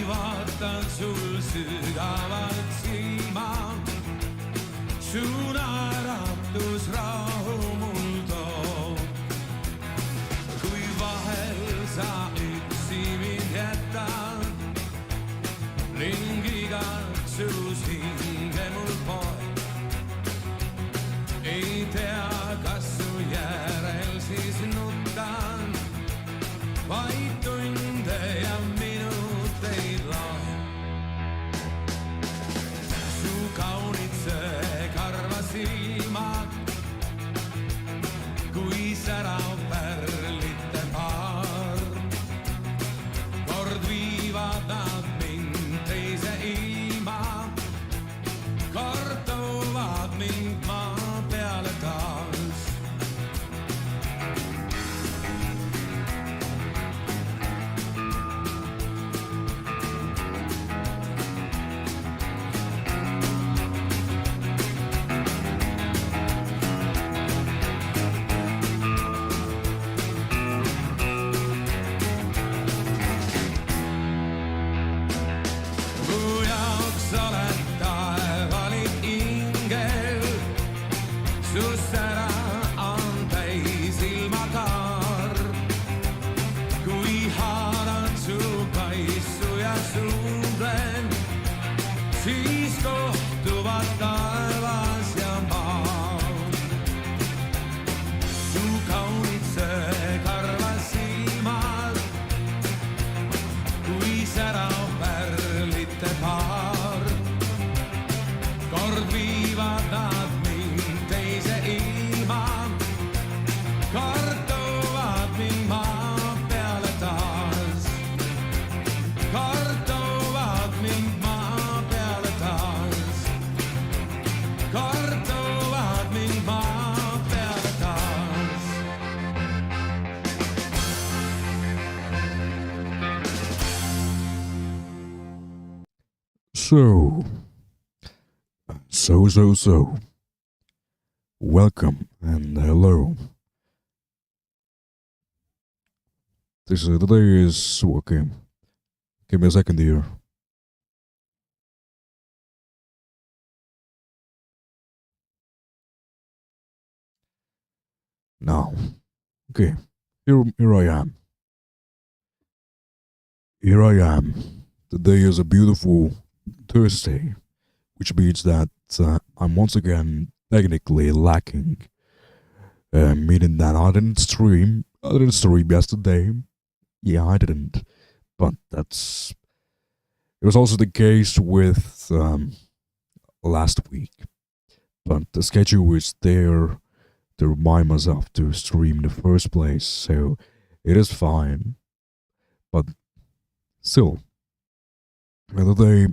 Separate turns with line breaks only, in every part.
vaatan sul sügavalt silma, su naeratus rahu mul toob. kui vahel sa üksi mind jätad ning igatsus hinge mul poeb, ei tea, kas su järel siis nutan, vaid tunde ja minuteid loen. Su kaunid söekarva silmad, kui särav pärlite paar, kord viivad nad mind teise ilma, kord toovad mind maa peale taas. Siis kohtuvad taevas ja maa. Su kaunid söekarva silmad, kui särav pärlite paar, kord viivad nad mind teise ilma, kord toovad mind maa peale taas, kord toovad mind maa peale taas, kord toovad mind maa peale taas.
So, welcome and hello. Today is okay. Give me a second here. Now, okay, here I am. Here I am. Today is a beautiful Thursday, which means that I'm once again technically lacking. Meaning that I didn't stream yesterday. Yeah, I didn't. But it was also the case with last week. But the schedule was there to remind myself to stream in the first place, so it is fine. But still, today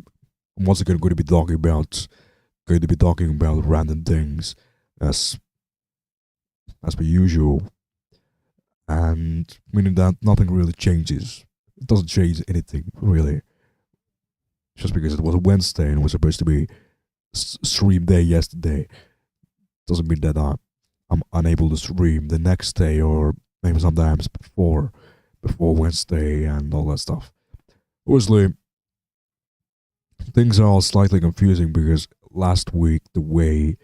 I'm once again going to be talking about random things as per usual, and meaning that nothing really changes. It doesn't change anything really, just because it was a Wednesday and it was supposed to be stream day yesterday doesn't mean that I'm unable to stream the next day or maybe sometimes before Wednesday and all that stuff. Obviously, things are slightly confusing because last week the way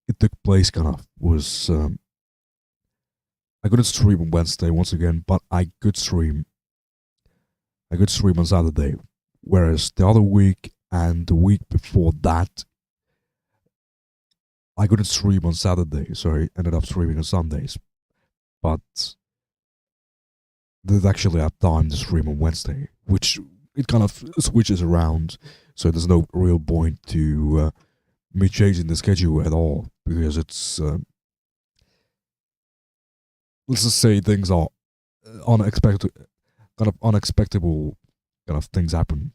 it took place kind of was I couldn't stream on Wednesday once again, but I could stream on Saturday, whereas the other week and the week before that, I couldn't stream on Saturday, so I ended up streaming on Sundays. But did actually have time to stream on Wednesday, which it kind of switches around, so there's no real point to me changing the schedule at all, because it's let's just say things are unexpected, unexpectable kind of things happen,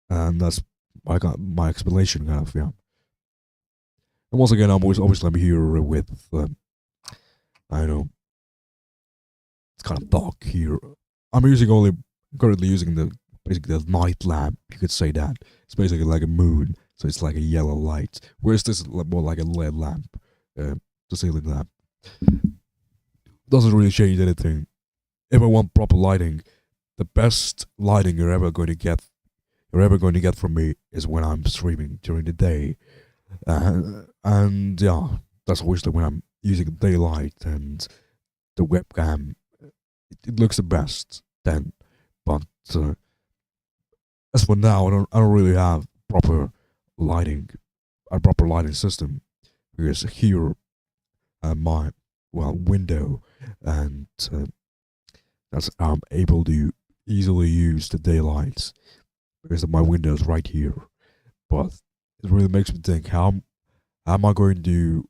and that's my explanation, kind of, yeah. And once again, obviously I'm here with I know it's kind of dark here. I'm currently using basically the night lamp. You could say that it's basically like a moon, so it's like a yellow light. Whereas this is more like a LED lamp, the ceiling lamp. Doesn't really change anything. If I want proper lighting, the best lighting you're ever going to get from me is when I'm streaming during the day, and yeah, that's obviously when I'm using daylight and the webcam. It looks the best then, but as for now, I don't really have a proper lighting system, because here my window, and that's I'm able to easily use the daylights because my window is right here. But it really makes me think, how am I going to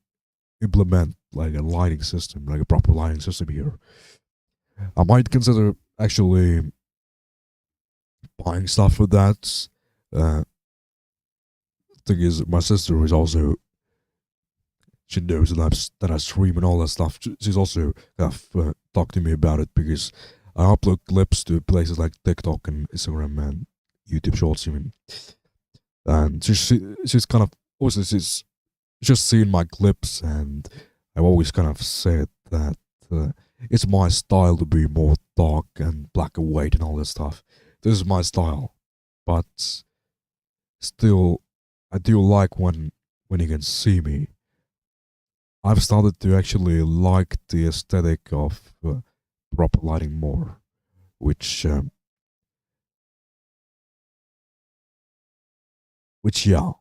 implement like a lighting system, like a proper lighting system here? I might consider actually buying stuff for that. Thing is, my sister is also, she knows that I stream and all that stuff. She's also talked to me about it, because I upload clips to places like TikTok and Instagram and YouTube Shorts even. And she's kind of, also she's just seen my clips, and I've always kind of said that it's my style to be more dark and black and white and all that stuff. This is my style, but still, I do like when you can see me. I've started to actually like the aesthetic of proper lighting more, which yeah,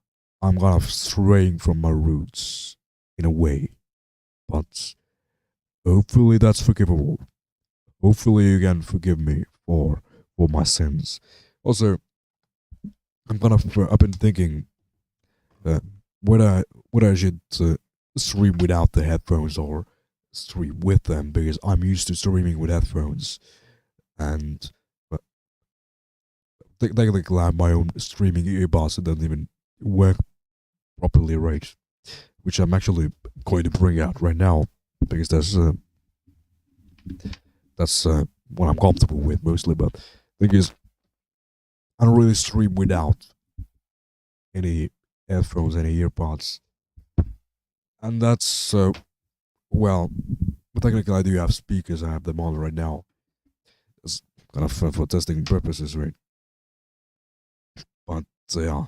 I'm kind of straying from my roots in a way, but hopefully that's forgivable. Hopefully you can forgive me for my sins. Also, I've been thinking whether I should stream without the headphones or stream with them, because I'm used to streaming with headphones, and technically I have my own streaming earbuds that don't even work properly, right? Which I'm actually going to bring out right now, because that's what I'm comfortable with mostly. But the thing is, I don't really stream without any headphones, any earpods, and that's well. But technically, I do have speakers. I have them on right now. It's kind of for testing purposes, right? But yeah,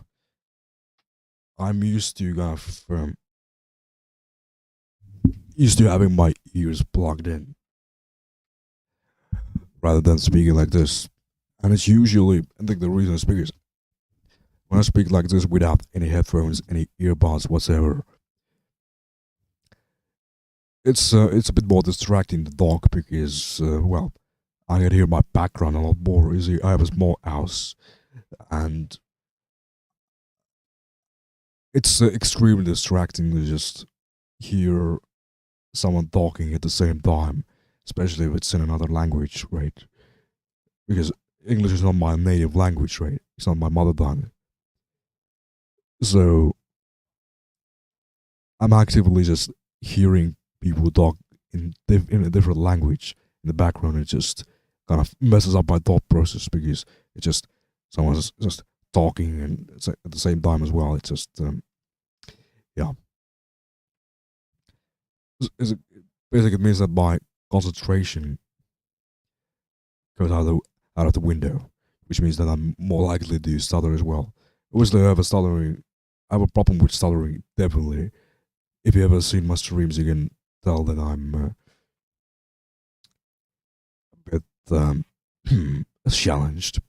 I'm used to kind of used to having my ears plugged in rather than speaking like this. And it's usually, I think the reason I speak is, when I speak like this without any headphones, any earbuds whatsoever, it's a bit more distracting in the dark, because well, I can hear my background a lot more. You see, I have a small house, and it's extremely distracting to just hear someone talking at the same time, especially if it's in another language, right? Because English is not my native language, right? It's not my mother tongue. So I'm actively just hearing people talk in a different language in the background. It just kind of messes up my thought process, because it just, someone's just talking and it's at the same time as well. It's just yeah. Basically, it means that my concentration goes out of the window, which means that I'm more likely to stutter as well. Obviously, I have a problem with stuttering, definitely. If you ever seen my streams, you can tell that I'm a bit challenged.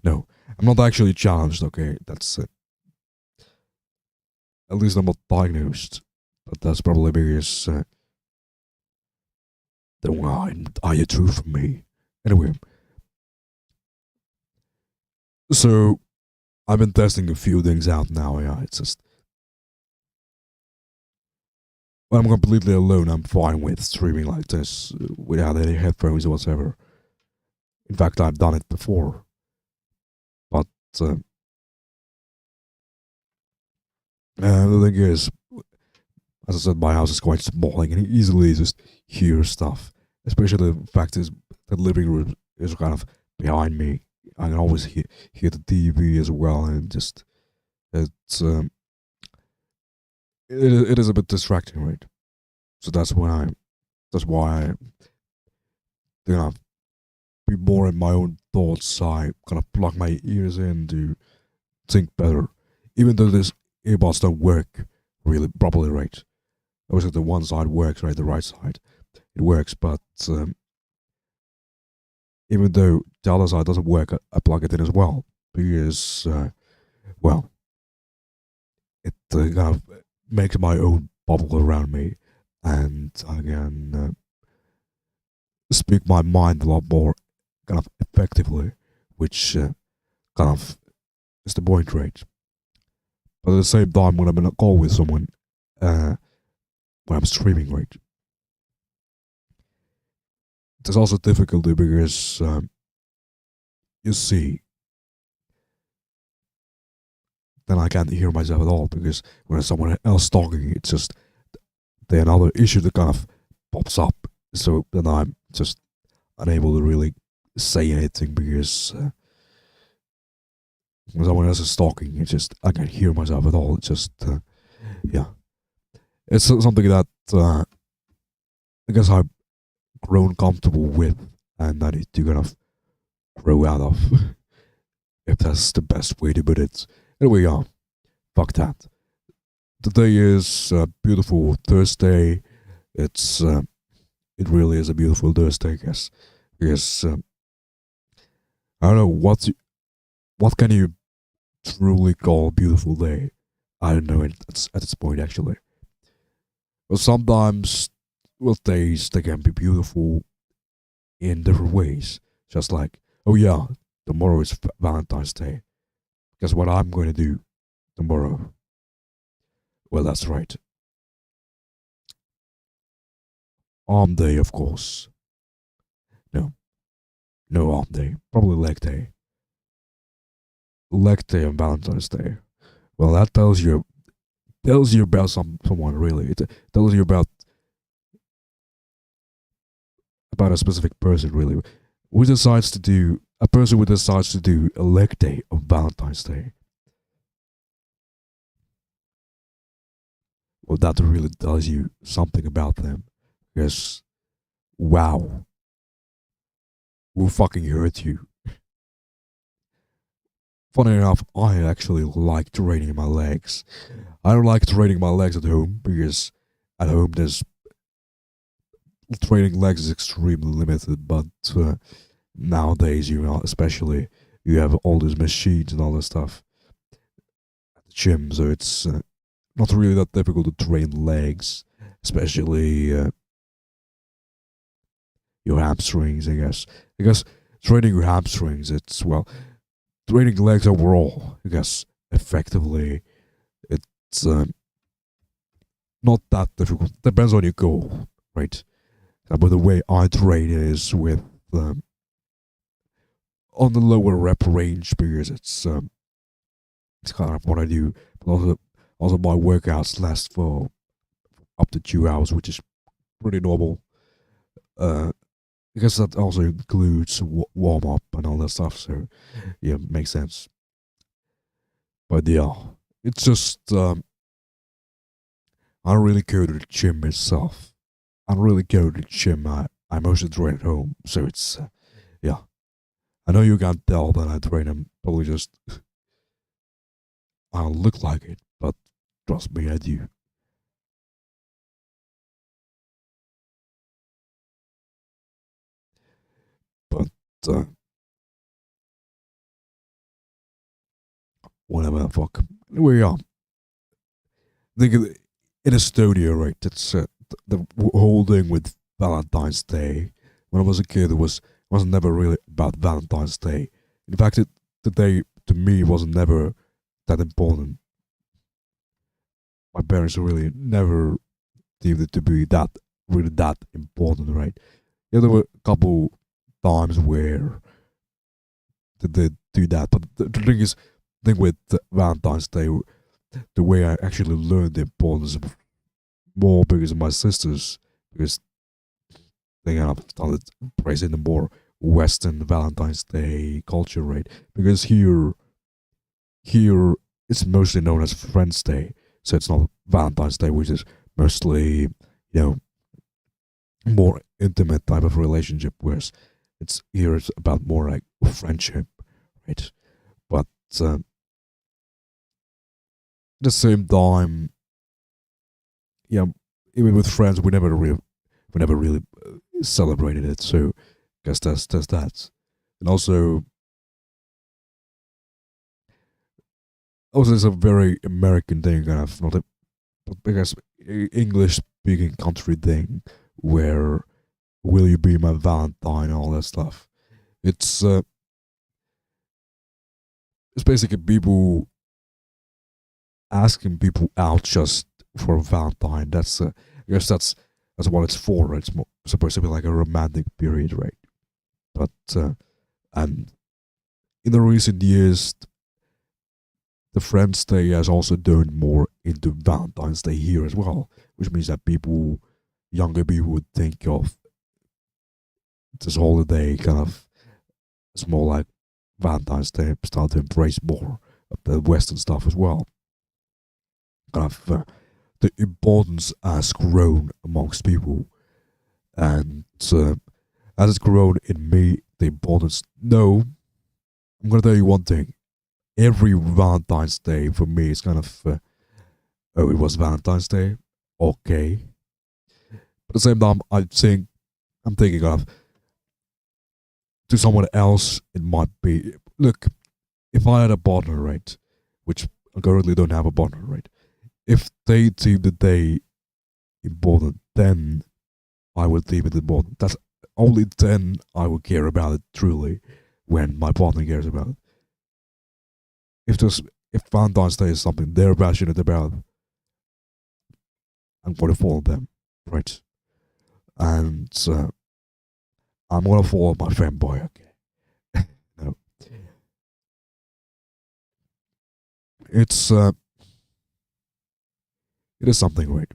No, I'm not actually challenged. Okay, that's at least I'm not diagnosed. But that's probably because the wine are you true for me. Anyway, so I've been testing a few things out now. Yeah, it's just when I'm completely alone, I'm fine with streaming like this without any headphones whatsoever. In fact, I've done it before, but uh, the thing is, as I said, my house is quite small. I can easily just hear stuff. Especially the fact is the living room is kind of behind me. I can always hear the TV as well, and just it's it is a bit distracting, right? So that's why I kind of be more in my own thoughts. I kind of plug my ears in to think better, even though these earbuds don't work really properly, right? Obviously, the one side works, right? The right side it works, but even though the other side doesn't work, I plug it in as well because well, it kind of makes my own bubble around me, and I can speak my mind a lot more kind of effectively, which kind of is the point, right? But at the same time, when I'm in a call with someone, when I'm streaming, right, there's also difficulty because you see, then I can't hear myself at all because when there's someone else talking, it's just the another issue that kind of pops up. So then I'm just unable to really say anything because when someone else is talking, it's just I can't hear myself at all. It's just yeah, it's something that I guess I've grown comfortable with, and I need to kind of grow out of, if that's the best way to put it. Anyway, fuck that. Today is a beautiful Thursday. It's it really is a beautiful Thursday, I guess. Because I don't know what can you truly call a beautiful day. I don't know at this point actually. But sometimes, well, days they can be beautiful in different ways. Just like, oh yeah, tomorrow is Valentine's Day. Guess what I'm going to do tomorrow? Well, that's right. Arm day, of course. No, no arm day. Probably leg day. Leg day on Valentine's Day. Well, that tells you about someone really. It tells you about a specific person really. Who decides to do a person who decides to do a leg day on Valentine's Day? Well, that really tells you something about them. Because wow, who fucking hurt you? Funny enough, I actually like training my legs. I don't like training my legs at home because at home there's training legs is extremely limited. But nowadays, you know, especially you have all these machines and all this stuff at the gym, so it's not really that difficult to train legs, especially your hamstrings. I guess training your hamstrings, it's well, training legs overall. I guess effectively, it's not that difficult. Depends on your goal, right? But the way I train is with on the lower rep range because it's kind of what I do. But also my workouts last for up to 2 hours, which is pretty normal. I guess that also includes warm up and all that stuff. So yeah, makes sense. But yeah, it's just I don't really go to the gym itself. I don't really go to the gym. I mostly train at home. So it's yeah. I know you can't tell that I train. I'm probably just I don't look like it, but trust me, I do. But whatever the fuck. Anyway, think in Estonia, right? It's the whole thing with Valentine's Day. When I was a kid, it was never really about Valentine's Day. In fact, the day to me wasn't never that important. My parents really never deemed it to be that really that important, right? Yeah, there were a couple times where they did do that, but the thing is, thing with Valentine's Day, the way I actually learned the importance of more because of my sisters, because they kind of started praising the more Western Valentine's Day culture, right? Because here it's mostly known as Friends Day, so it's not Valentine's Day, which is mostly know more intimate type of relationship, whereas it's here it's about more like friendship, right? But at the same time, yeah, even with friends, we never really celebrated it. So, guess that's that. And also, it's a very American thing, kind of not a because English speaking country thing where will you be my Valentine and all that stuff. It's uh, it's basically people asking people out just for a Valentine. I guess that's what it's for. Right? It's supposed to be like a romantic period, right? But and in the recent years, the Friends Day has also turned more into Valentine's Day here as well, which means that younger people, would think of this holiday kind of as more like Valentine's Day, start to embrace more of the Western stuff as well. Kind of the importance has grown amongst people, and as it's grown in me, the importance. No, I'm gonna tell you one thing. Every Valentine's Day for me is kind of oh, it was Valentine's Day, okay. But at the same time, I'm thinking of to someone else. It might be look if I had a partner, right, which I currently don't have a partner, right. If they deem the day important, then I would deem it important. That's only then I would care about it truly when my partner cares about it. If Valentine's Day is something they're passionate about, I'm gonna follow them, right? And I'm gonna follow my fanboy. Okay, no, it's it is something, right?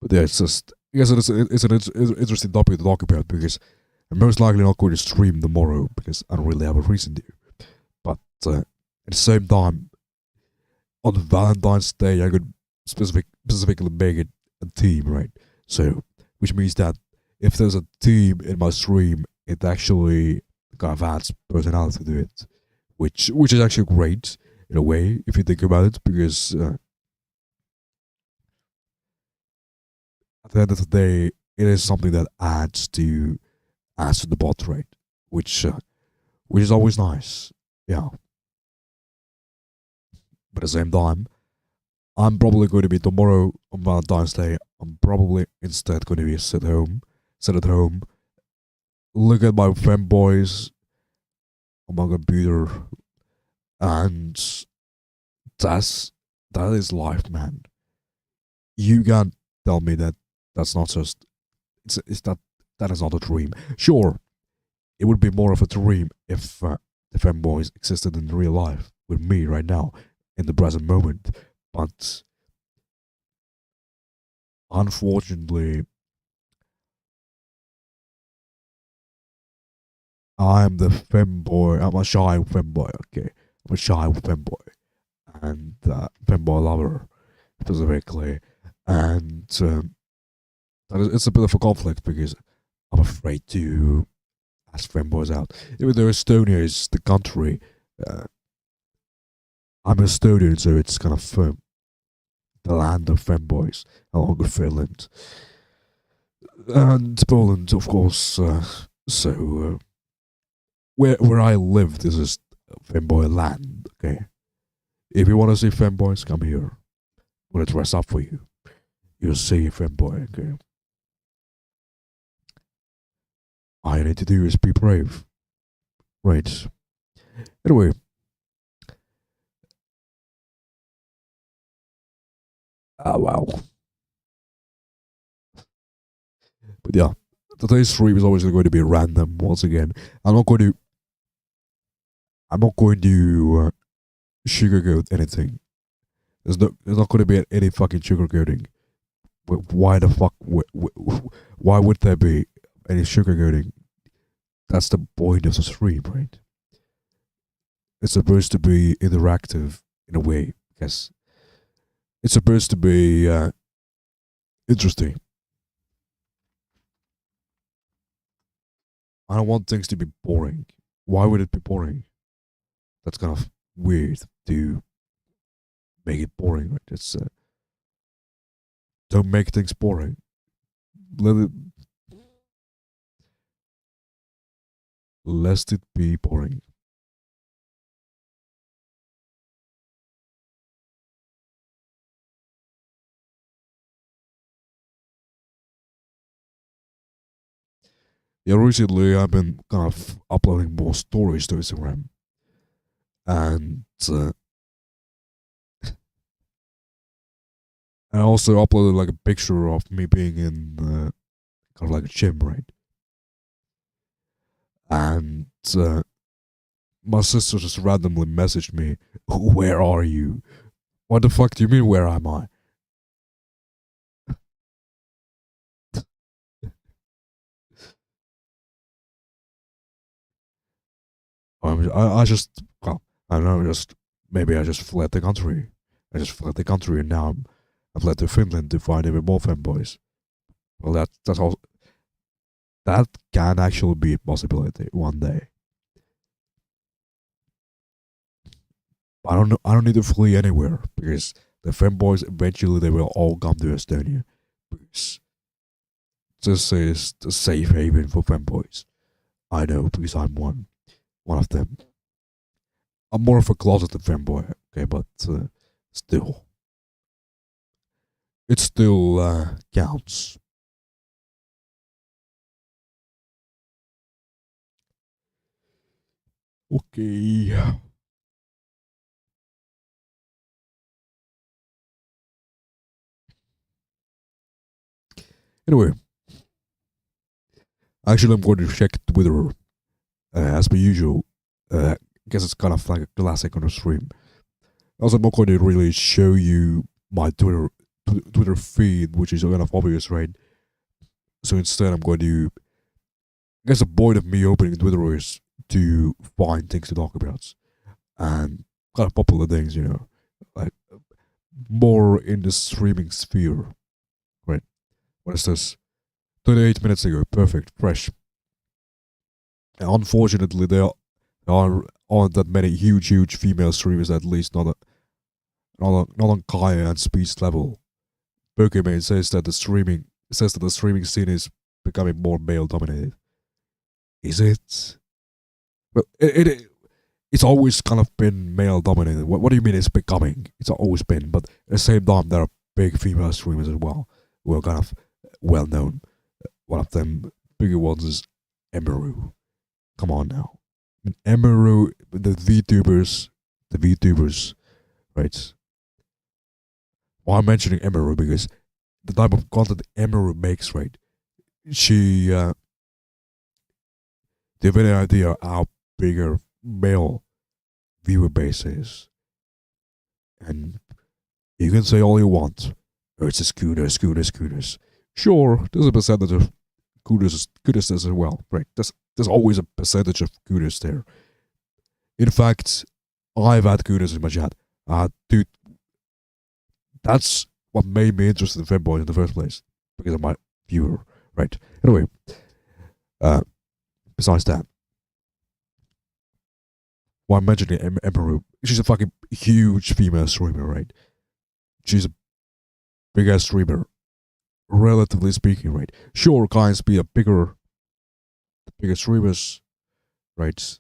But yeah, it's just I guess it's an interesting topic to talk about because I'm most likely not going to stream tomorrow because I don't really have a reason to. But at the same time, on Valentine's Day, I could specifically make it a team, right? So, which means that if there's a team in my stream, it actually kind of adds personality to it, which is actually great in a way if you think about it, because at the end of the day, it is something that adds to the bot rate, which is always nice. Yeah, but at the same time, I'm probably going to be tomorrow on Valentine's Day. I'm probably instead going to be sit at home, look at my fanboys on my computer, and that's that is life, man. You can't tell me that that's not just it's that is not a dream. Sure, it would be more of a dream if the fanboys existed in real life with me right now in the present moment. But unfortunately, I'm the femboy. I'm a shy femboy. Okay, I'm a shy femboy and femboy lover specifically, and it's a bit of a conflict because I'm afraid to ask femboys out. Even though Estonia is the country, uh, I'm Estonian, so it's kind of the land of femboys, along with Finland and Poland, of course. So, where I live, this is femboy land. Okay, if you want to see femboys, come here. I'm gonna dress up for you. You'll see femboy. Okay. All you need to do is be brave. Right. Anyway, wow. But yeah, today's stream is always going to be random once again. I'm not going to. I'm not going to sugarcoat anything. There's not going to be any fucking sugarcoating. Why the fuck? Why would there be any sugarcoating? That's the point of the stream, right? It's supposed to be interactive in a way, I guess. It's supposed to be interesting. I don't want things to be boring. Why would it be boring? That's kind of weird to make it boring, right? It's don't make things boring. Lest it be boring. Yeah, recently I've been kind of uploading more stories to Instagram, and I also uploaded like a picture of me being in kind of like a gym, right? And my sister just randomly messaged me, "Where are you?" What the fuck do you mean? Where am I? I just, well, I don't know, just maybe I just fled the country. I just fled the country, and now I've fled to Finland to find even more fanboys. Well, that's all. That can actually be a possibility one day. I don't know. I don't need to flee anywhere because the fanboys eventually they will all come to Estonia. Because this is the safe haven for fanboys. I know because I'm one of them. I'm more of a closeted fanboy, okay, but still, it still counts. Okay. Anyway, actually, I'm going to check Twitter as per usual. I guess it's kind of like a classic on the stream. Also, I'm not going to really show you my Twitter feed, which is kind of obvious, right? So instead, I'm going to. I guess the point of me opening Twitter is to find things to talk about and kind of popular things, you know, like more in the streaming sphere, right? What is this? 28 minutes ago, perfect, fresh. And unfortunately, there aren't that many huge female streamers, at least not on Kaya and Speed's level. Pokemon says that the streaming scene is becoming more male dominated. Is it? Well, it's always kind of been male dominated. What do you mean it's becoming? It's always been, but at the same time, there are big female streamers as well who are kind of well known. One of them bigger ones is Emeru. Come on now, I mean, Emeru, the VTubers, right? Why I'm mentioning Emeru because the type of content Emeru makes, right? She, do you have any idea how bigger male viewer base is? And you can say all you want. Oh, it's a schooners. Sure, there's a percentage of goodness as well, right? There's always a percentage of goodness there. In fact, I've had goodness in my chat. Dude, that's what made me interested in fanboys in the first place because of my viewer, right? Anyway, besides that, why I'm mentioning Emeru, she's a fucking huge female streamer, right? She's a big ass streamer, relatively speaking, right? Sure, Kai and Speed are bigger bigger streamers, right?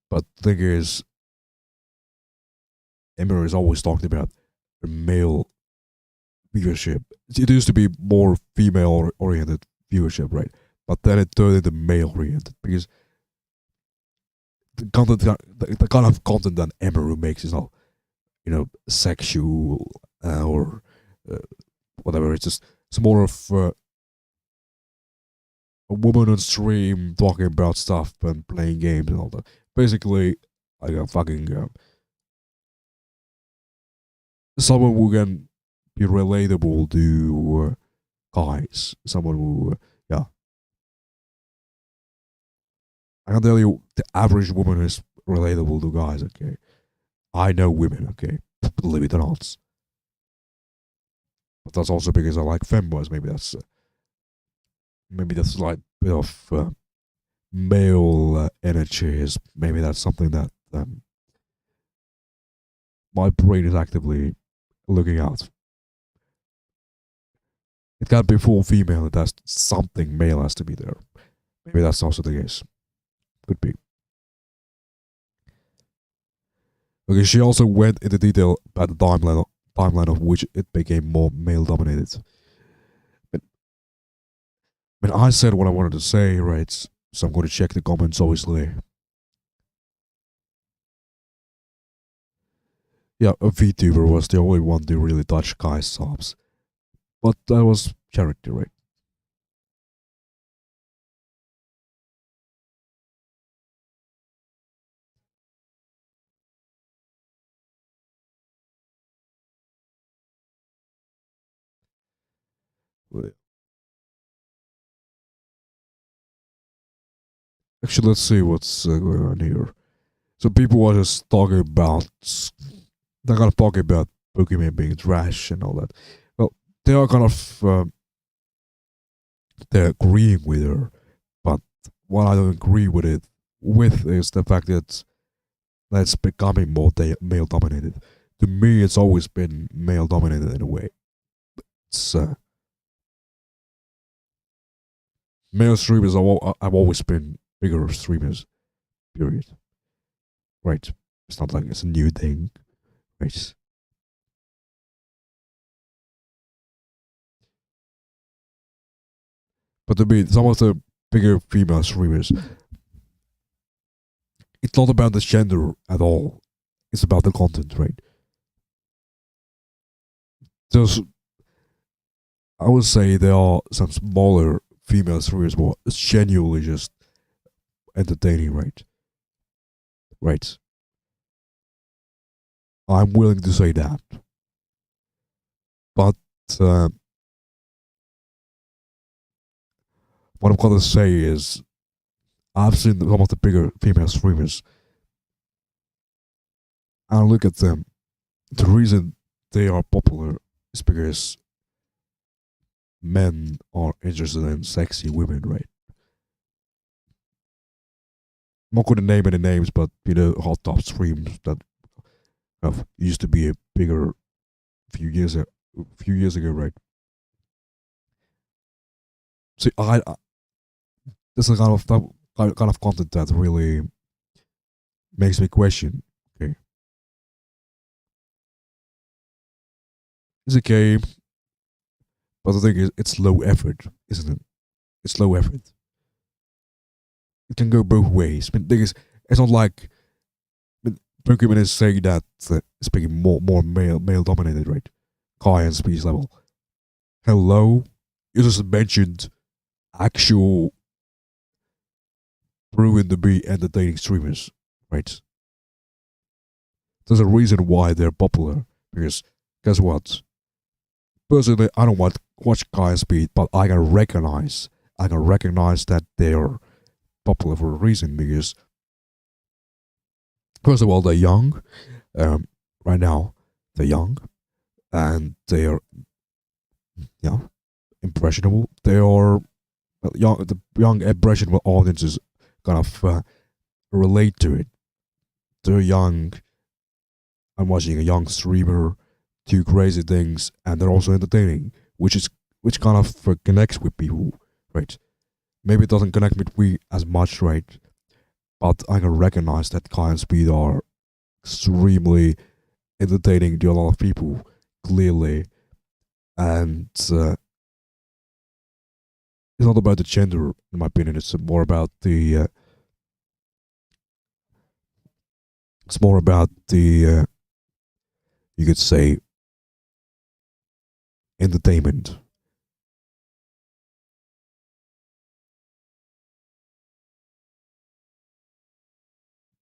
But the thing is, Emmer is always talked about male viewership. It used to be more female oriented viewership, right? But then it turned into male oriented because the kind of content that Emery makes is not, sexual or uh, whatever. It's more of a woman on stream talking about stuff and playing games and all that. Basically, like a fucking someone who can be relatable to guys. Someone who, yeah. I can tell you, the average woman is relatable to guys. Okay, I know women. Okay, believe it or not. But that's also because I like femboys. Maybe that's like a bit of male energy. Maybe that's something that my brain is actively looking at. It can't be full female. It has something male has to be there. Maybe that's also the case. Could be. Okay, she also went into detail about the timeline of which it became more male dominated. But I said what I wanted to say, right? So I'm going to check the comments, obviously. Yeah, a VTuber was the only one to really touch guys' sobs. But that was charity, right? Actually, let's see what's going on here. So people are just talking about, they're kind of talking about Pokemon being trash and all that. Well, they are kind of, they're agreeing with her, but what I don't agree with is the fact that it's becoming more male dominated. To me, it's always been male dominated in a way. It's male streamers have always been bigger streamers. Period. Right. It's not like it's a new thing. Right. But to me, some of the bigger female streamers, it's not about the gender at all. It's about the content, right? There's, I would say there are some smaller female streamers, but it's genuinely just entertaining, right? Right. I'm willing to say that. But what I'm gonna say is, I've seen some of the bigger female streamers. I look at them. The reason they are popular is because men are interested in sexy women, right? I'm not going to name any names, but hot top streams that used to be a bigger few years ago, right? See, this is kind of content that really makes me question. Okay, it's a game, but the thing is, it's low effort, isn't it? It's low effort. It can go both ways. But the thing is, it's not like Pokemon is saying that it's becoming more male dominated, right? Kai and speed level. Hello, you just mentioned actual proven to be entertaining streamers, right? There's a reason why they're popular. Because guess what? Personally, I don't watch Kai and Speed, but I can recognize that they're popular for a reason. Because first of all, they're young. Right now, they're young, and they're impressionable. They are young. The young impressionable audiences kind of relate to it. They're young. I'm watching a young streamer do crazy things, and they're also entertaining, which is which kind of connects with people, right? Maybe it doesn't connect with me as much, right? But I can recognize that Kai and Speed are extremely entertaining to a lot of people, clearly. And it's not about the gender, in my opinion. It's more about the. It's more about the. You could say entertainment.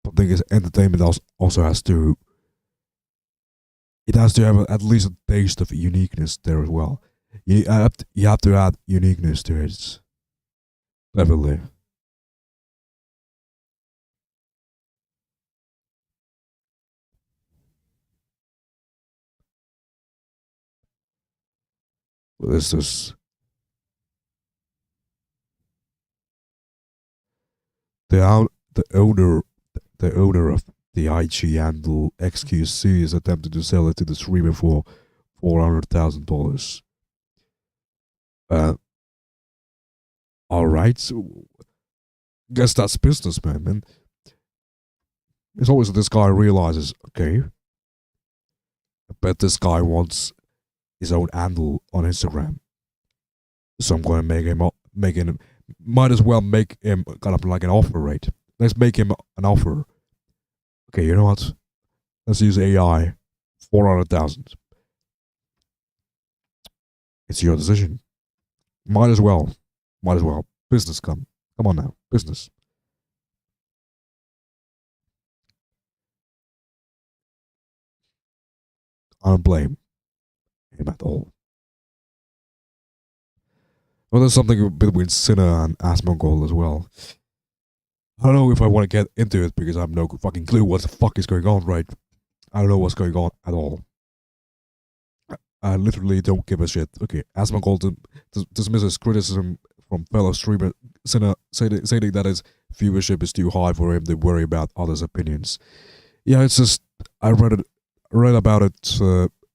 But the thing is, entertainment also has to. It has to have at least a taste of uniqueness there as well. You have to add uniqueness to it. Definitely. Well, this is the owner of the IG handle XQC is attempting to sell it to the streamer for $400,000. Uh, all right, so guess that's business, man. And it's always that this guy realizes, okay, I bet this guy wants his own handle on Instagram, so I'm going to might as well make him kind of like an offer, right? Let's make him an offer. Okay, you know what? Let's use AI. 400,000. It's your decision. Might as well. Might as well. Business come. Come on now. Business. I don't blame him at all. Well, there's something between Sinner and Asmongold as well. I don't know if I want to get into it because I have no fucking clue what the fuck is going on, right? I don't know what's going on at all. I literally don't give a shit. Okay, Asmongold dismisses criticism from fellow streamer Sinner, saying that his viewership is too high for him to worry about others' opinions. Yeah, it's just I read about it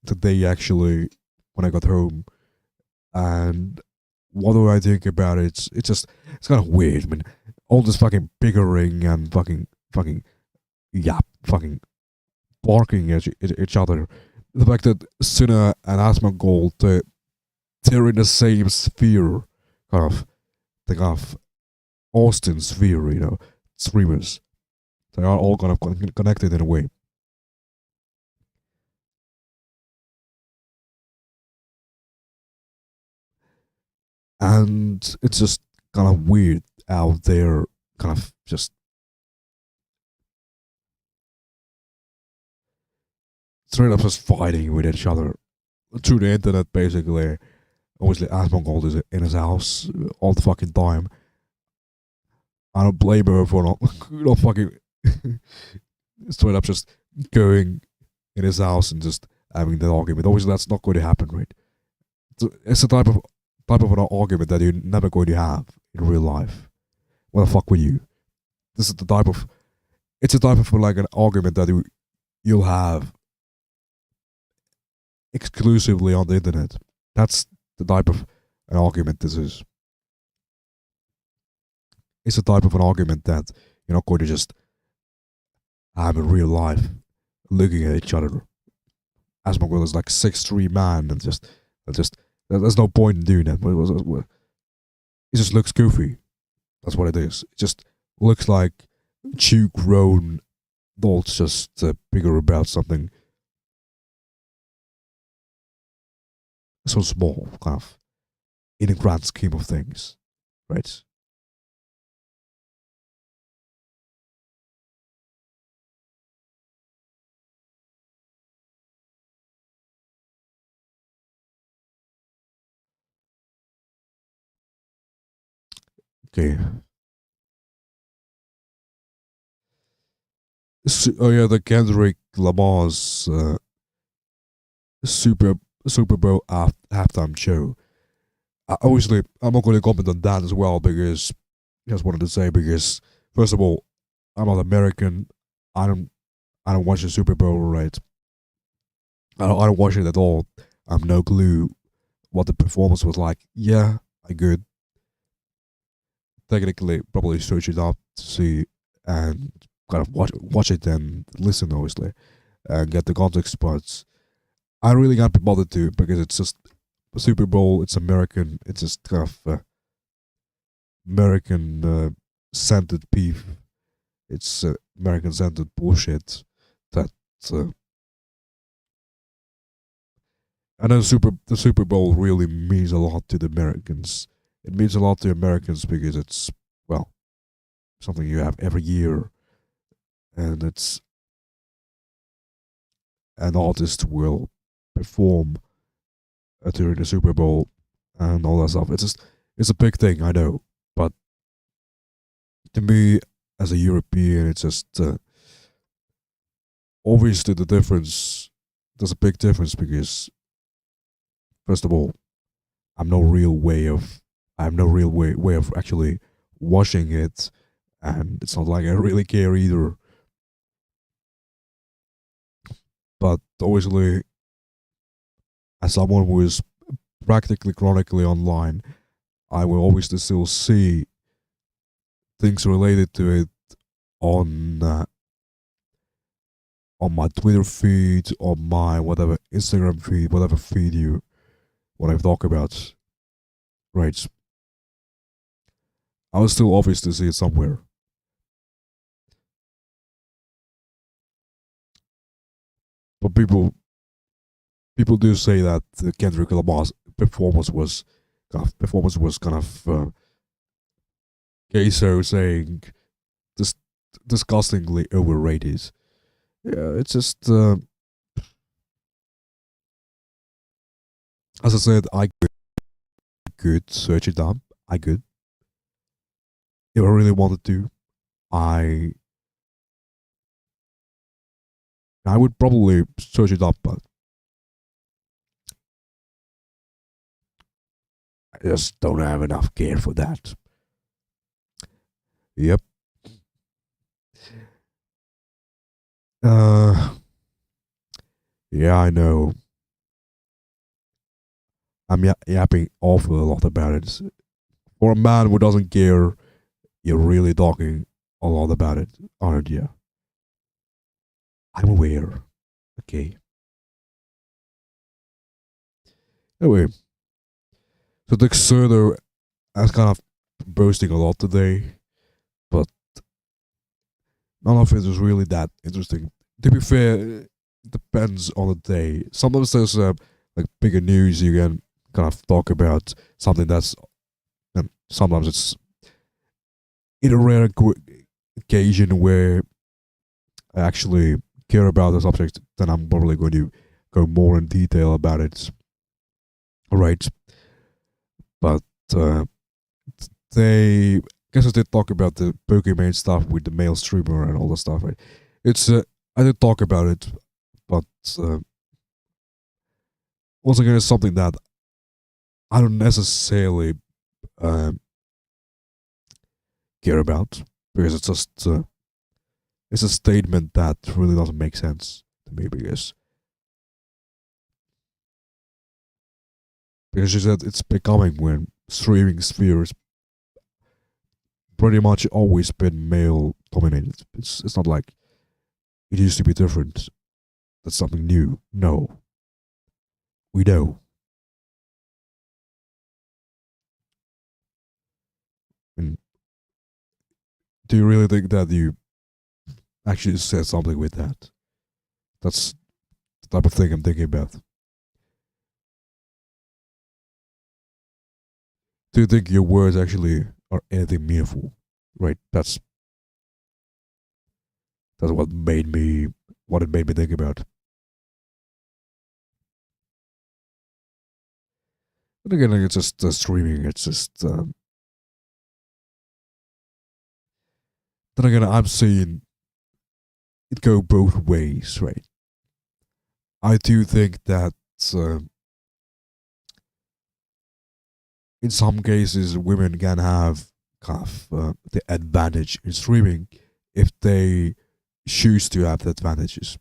today actually when I got home, and what do I think about it? It's kind of weird. I mean, all this fucking bickering and fucking barking at each other. The fact that Sinner and Asmongold they're in the same sphere, the kind of Austin sphere, you know, streamers. They are all kind of connected in a way. And it's just kind of weird how they're kind of just straight up just fighting with each other through the internet, basically. Obviously, Asmongold is in his house all the fucking time. I don't blame her for not fucking straight up just going in his house and just having that argument. Obviously, that's not going to happen, right? It's a type of an argument that you're never going to have in real life. What the fuck with you? This is the type of it's a type of like an argument that you'll have exclusively on the internet. That's the type of an argument this is. It's a type of an argument that you're not going to just have in real life, looking at each other. Asmongold is like 6'3" man, and just there's no point in doing that. It just looks goofy. That's what it is. It just looks like two grown adults just bigger about something so small, kind of, in the grand scheme of things, right? Okay. Oh yeah, the Kendrick Lamar's Super Super Bowl halftime show. Obviously, I'm not going to comment on that as well because I just wanted to say because first of all, I'm not American. I don't watch the Super Bowl, right? I don't watch it at all. I have no clue what the performance was like. Yeah, I could technically probably search it up to see and kind of watch it and listen, obviously, and get the context. But I really can't be bothered to because it's just a Super Bowl. It's American. It's just kind of American scented beef. It's American scented bullshit that. Uh, I know the Super Bowl really means a lot to the Americans. It means a lot to Americans because it's, well, something you have every year, and it's an artist will perform during the Super Bowl and all that stuff. It's a big thing, I know, but to me as a European, it's just obviously the difference. There's a big difference because first of all, I have no real way of actually watching it, and it's not like I really care either. But obviously, as someone who is practically chronically online, I will obviously still see things related to it on on my Twitter feed, on my whatever Instagram feed, whatever feed you what I talk about. Right. I will still obviously see it somewhere. But people do say that Kendrick Lamar's performance was kind of queso saying dis- disgustingly overrated. Yeah, it's just as I said, I could search it up. I could if I really wanted to. I I would probably search it up, but I just don't have enough care for that. Yep. Uh, yeah, I know. I'm yapping awful a lot about it. For a man who doesn't care, you're really talking a lot about it, aren't you? I'm aware. Okay. Anyway, so Dick Surdo has kind of boasting a lot today, but none of it is really that interesting. To be fair, it depends on the day. Sometimes there's like bigger news you can kind of talk about something that's, and sometimes it's in a rare occasion where I actually care about the subject, then I'm probably going to go more in detail about it. All right, but they guess I did talk about the Pokemon stuff with the male streamer and all that stuff, right? It's I did talk about it, but once again, it's something that I don't necessarily care about because it's just it's a statement that really doesn't make sense to me because she said it's becoming when streaming spheres pretty much always been male dominated. It's not like it used to be different. That's something new. No, we know. And do you really think that you actually said something with that? That's the type of thing I'm thinking about. Do you think your words actually are anything meaningful? Right. That's what it made me think about. But again, like, it's just streaming. It's just then again, I'm seeing it go both ways, right? I do think that uh, in some cases women can have kind of the advantage in streaming if they choose to have the advantages,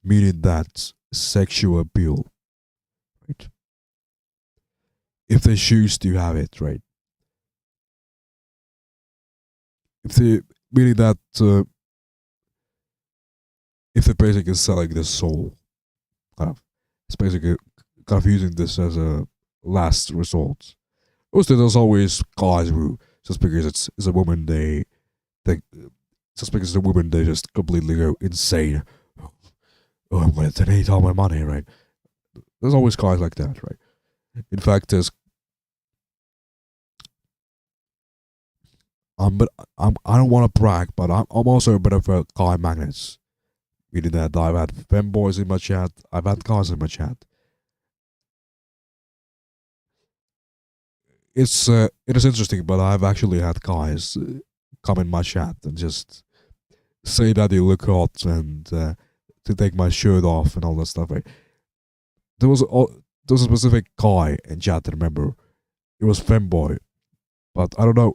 meaning that sexual appeal, right? if they choose to have it, right? If they meaning that if they're basically selling the soul, kind of, it's basically kind of using this as a last resort. Also, there's always guys who just because it's a woman they just because it's a woman they just completely go insane. Oh, I'm gonna donate all my money, right? There's always guys like that, right? In fact, there's but I don't want to brag, but I'm also a bit of a guy magnet, meaning that I've had femboys in my chat, I've had guys in my chat. It is interesting, but I've actually had guys come in my chat and just say that they look hot and to take my shirt off and all that stuff. Right? There was a specific guy in chat. I remember it was femboy, but I don't know.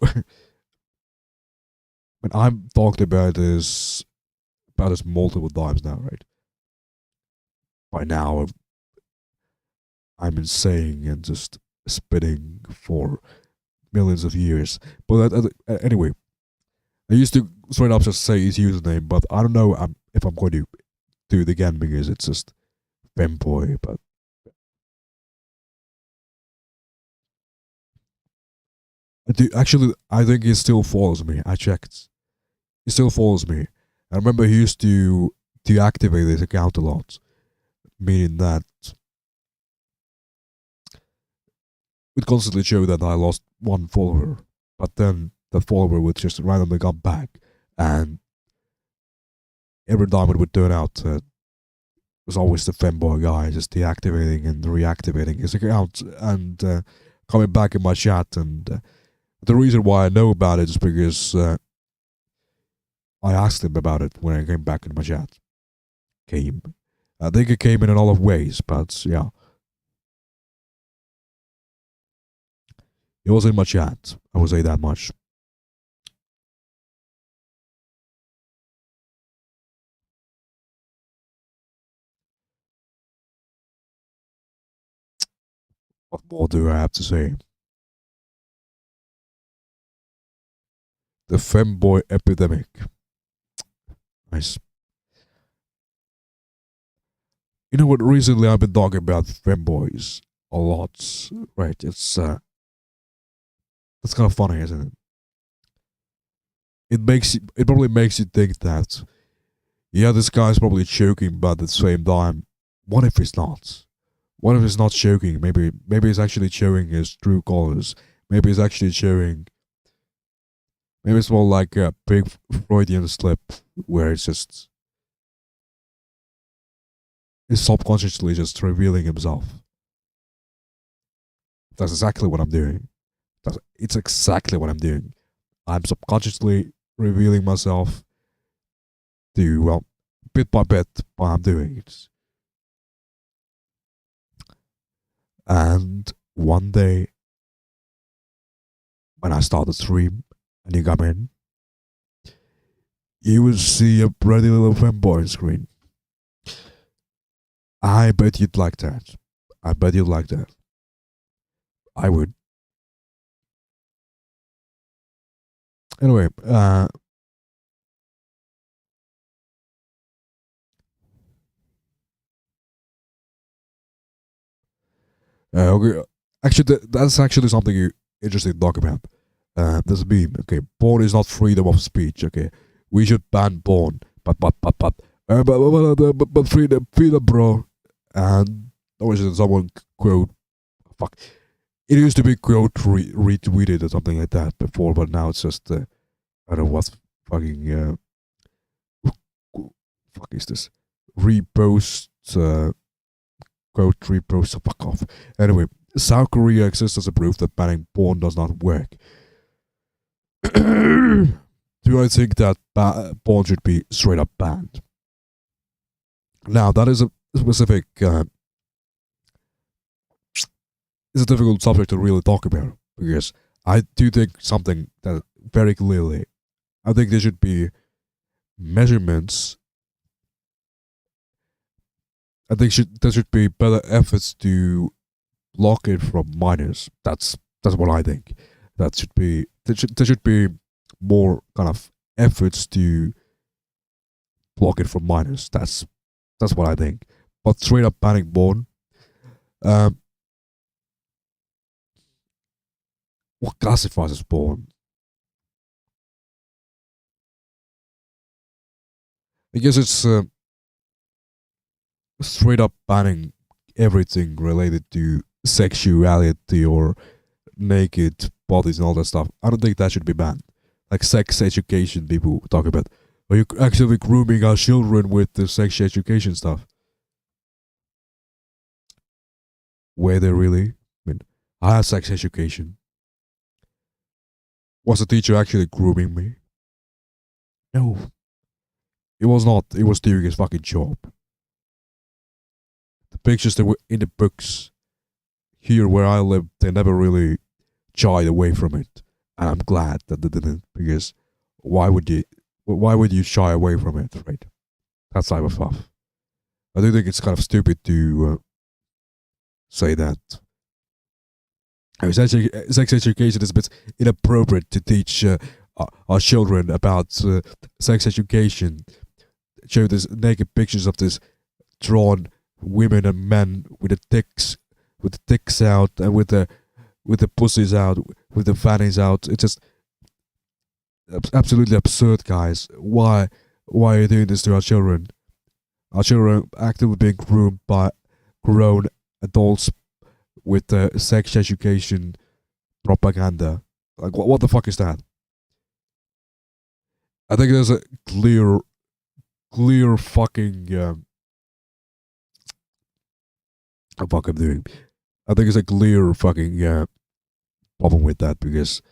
When I've talked about this multiple times now, right? By now, I'm insane and just spitting for millions of years. But anyway, I used to straight up just say his username, but I don't know if I'm going to do it again because it's just femboy. But I think he still follows me. I checked. He still follows me. I remember he used to deactivate his account a lot, meaning that it constantly showed that I lost one follower, but then the follower would just randomly come back, and every time it would turn out it was always the femboy guy just deactivating and reactivating his account and coming back in my chat. And the reason why I know about it is because I asked him about it when I came back in my chat. I think it came in a lot of ways, but yeah. It was in my chat. I would say that much. What more do I have to say? The femboy epidemic. Nice. You know what? Recently, I've been talking about femboys a lot. Right? It's that's kind of funny, isn't it? It probably makes you think that yeah, this guy's probably joking, but at the same time, what if he's not? What if he's not joking? Maybe he's actually showing his true colors. Maybe he's actually showing. Maybe it's more like a big Freudian slip where it's just is subconsciously just revealing himself. That's exactly what I'm doing. It's exactly what I'm doing. I'm subconsciously revealing myself to, well, bit by bit, what I'm doing it. And one day, when I start the stream and you come in, you will see a pretty little femboy screen. I bet you'd like that. I bet you'd like that. I would. Anyway, okay. Actually, that's actually something interesting to talk about. There's a meme. Okay, porn is not freedom of speech. Okay, we should ban porn. But freedom, bro. And always someone quote, fuck. It used to be quote retweeted or something like that before, but now it's just I don't know what fucking fuck is this repost quote repost. Fuck off. Anyway, South Korea exists as a proof that banning porn does not work. Do I think that porn should be straight up banned? Now that is a specific. It's a difficult subject to really talk about because I do think something that very clearly, I think there should be measurements. I think there should be better efforts to block it from minors. That's what I think. There should be more kind of efforts to block it from minors. That's what I think. But straight up banning porn. What classifies as porn? I guess it's straight up banning everything related to sexuality or naked bodies and all that stuff. I don't think that should be banned. Like sex education, people talk about. Are you actually grooming our children with the sex education stuff? Were they really? I mean, I had sex education. Was the teacher actually grooming me? No. It was not. It was doing his fucking job. The pictures that were in the books here where I live, they never really shied away from it. And I'm glad that they didn't, because why would you shy away from it, right? That type of stuff. I do think it's kind of stupid to say that sex education is a bit inappropriate to teach our children about sex education. Show this naked pictures of this drawn women and men with the dicks out and with the pussies out, with the fannies out. It's just absolutely absurd, guys. Why are you doing this to our children? Our children are actively being groomed by grown adults with sex education propaganda. Like, what the fuck is that? I think there's a clear fucking what the fuck I'm doing. I think it's a clear fucking problem with that, because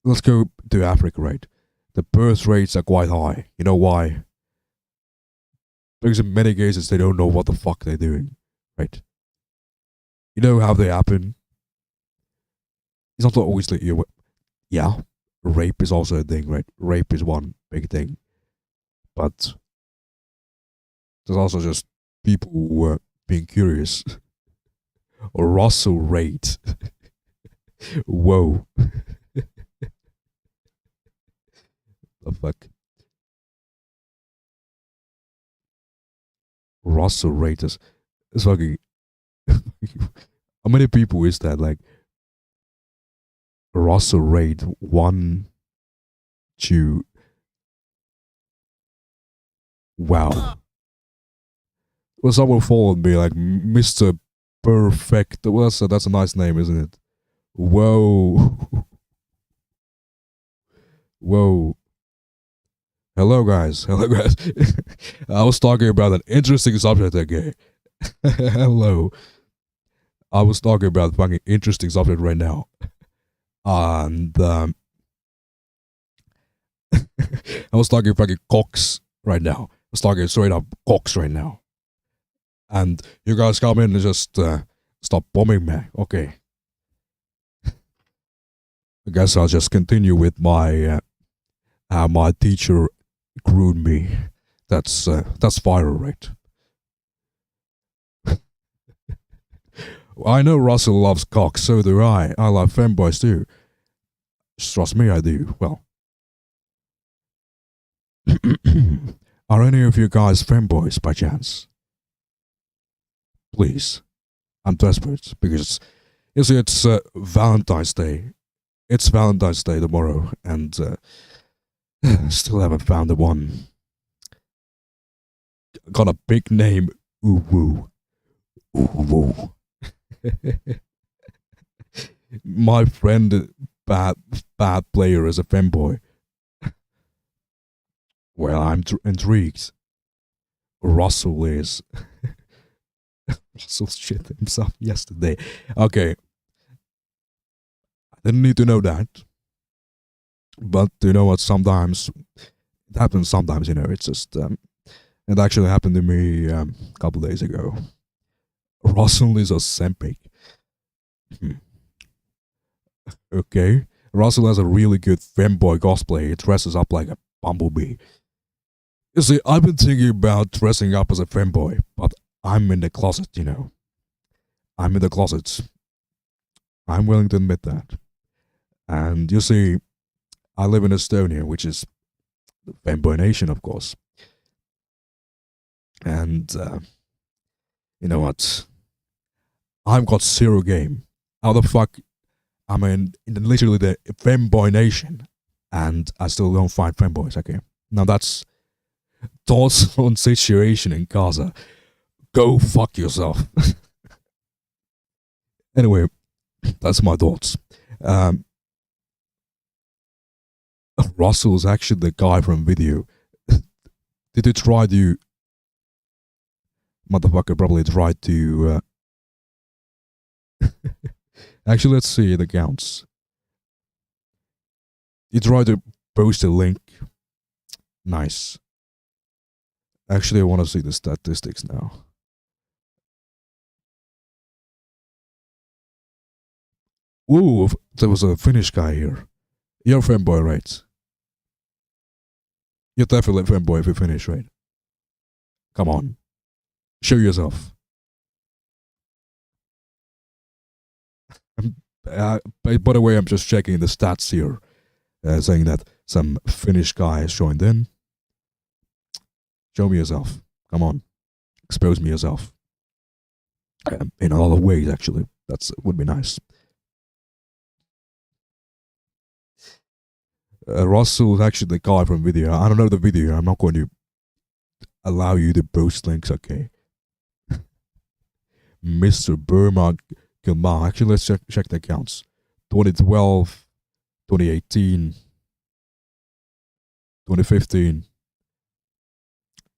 let's go to Africa, right? The birth rates are quite high. You know why? Because in many cases they don't know what the fuck they're doing, right? You know how they happen. It's not always like yeah, rape is also a thing, right? Rape is one big thing, but there's also just people who are being curious. Or Russell rate. Whoa. The fuck? Russell rate is fucking. How many people is that? Like, Russell rate 1 to. Wow. Well, someone followed me like Mr. Perfect. Well, so that's a nice name, isn't it? Whoa. Whoa. Hello, guys. Hello, guys. I was talking about an interesting subject again. Hello. I was talking about a fucking interesting subject right now. And I was talking fucking cocks right now. I was talking straight up cocks right now. And you guys come in and just stop bombing me. Okay. I guess I'll just continue with my my teacher groomed me. That's viral, right? I know Russell loves cocks, so do I. I love femboys too. Just trust me, I do. Well, are any of you guys femboys by chance? Please, I'm desperate, because you see, it's Valentine's Day. It's Valentine's Day tomorrow, and still haven't found the one. Got a big name, Uwu. Uwu. My friend, bad player, is a femboy. Well, I'm intrigued. Russell is. Russell shit himself yesterday. Okay. I didn't need to know that. But you know what? Sometimes it happens. Sometimes, you know, it's just. It actually happened to me a couple days ago. Russell is a Sempic. Okay. Russell has a really good femboy cosplay. He dresses up like a bumblebee. You see, I've been thinking about dressing up as a femboy, but I'm in the closet, you know. I'm in the closet. I'm willing to admit that. And you see, I live in Estonia, which is the fanboy nation, of course. And you know what? I've got zero game. How the fuck? I'm in literally the fanboy nation, and I still don't find fanboys. Okay, now that's thoughts on situation in Gaza. Go fuck yourself. Anyway, that's my thoughts. Russell is actually the guy from video. Did you try to... Motherfucker probably tried to... Actually, let's see the counts. You tried to post a link. Nice. Actually, I want to see the statistics now. Ooh, there was a Finnish guy here. You're a fanboy, right? You're definitely a fanboy if you're Finnish, right? Come on. Show yourself. By the way, I'm just checking the stats here, saying that some Finnish guys joined in. Show me yourself. Come on. Expose me yourself. In a lot of ways, actually. That would be nice. Russell is actually the guy from video. I don't know the video. I'm not going to allow you to post links, okay? Mr. Burma Gilman. Actually, let's check the accounts. 2012, 2018, 2015.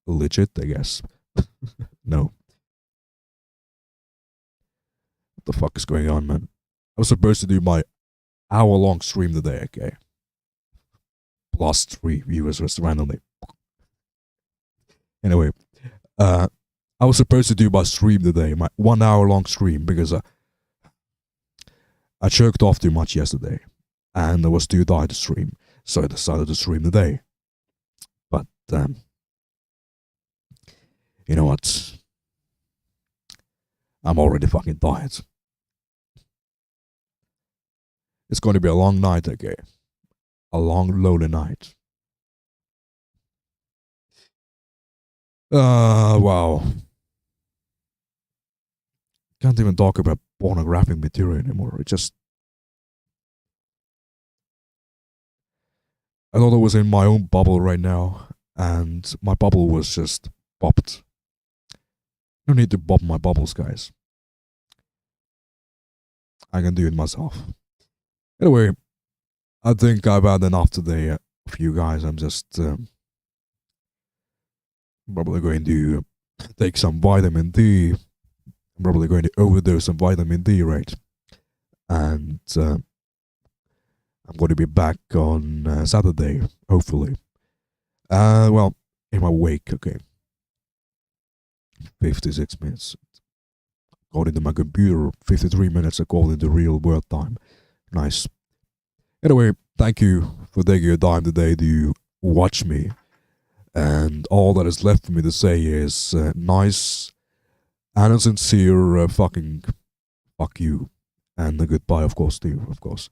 Legit, I guess. No. What the fuck is going on, man? I was supposed to do my hour-long stream today, okay? Plus 3 viewers just randomly. Anyway, I was supposed to do my stream today, my 1 hour long stream, because I jerked off too much yesterday, and I was too tired to stream, so I decided to stream today. But you know what? I'm already fucking tired. It's going to be a long night, okay? A long, lonely night. Wow. Can't even talk about pornographic material anymore. It just... I thought I was in my own bubble right now, and my bubble was just popped. No need to pop my bubbles, guys. I can do it myself. Anyway, I think I've had enough today for you guys. I'm just probably going to take some vitamin D. I'm probably going to overdose some vitamin D, right? And I'm going to be back on Saturday, hopefully. Well, in my wake, okay. 56 minutes. According to my computer, 53 minutes according to real world time. Nice. Anyway, thank you for taking your time today to watch me. And all that is left for me to say is nice and a sincere fucking fuck you. And a goodbye, of course, to you, of course.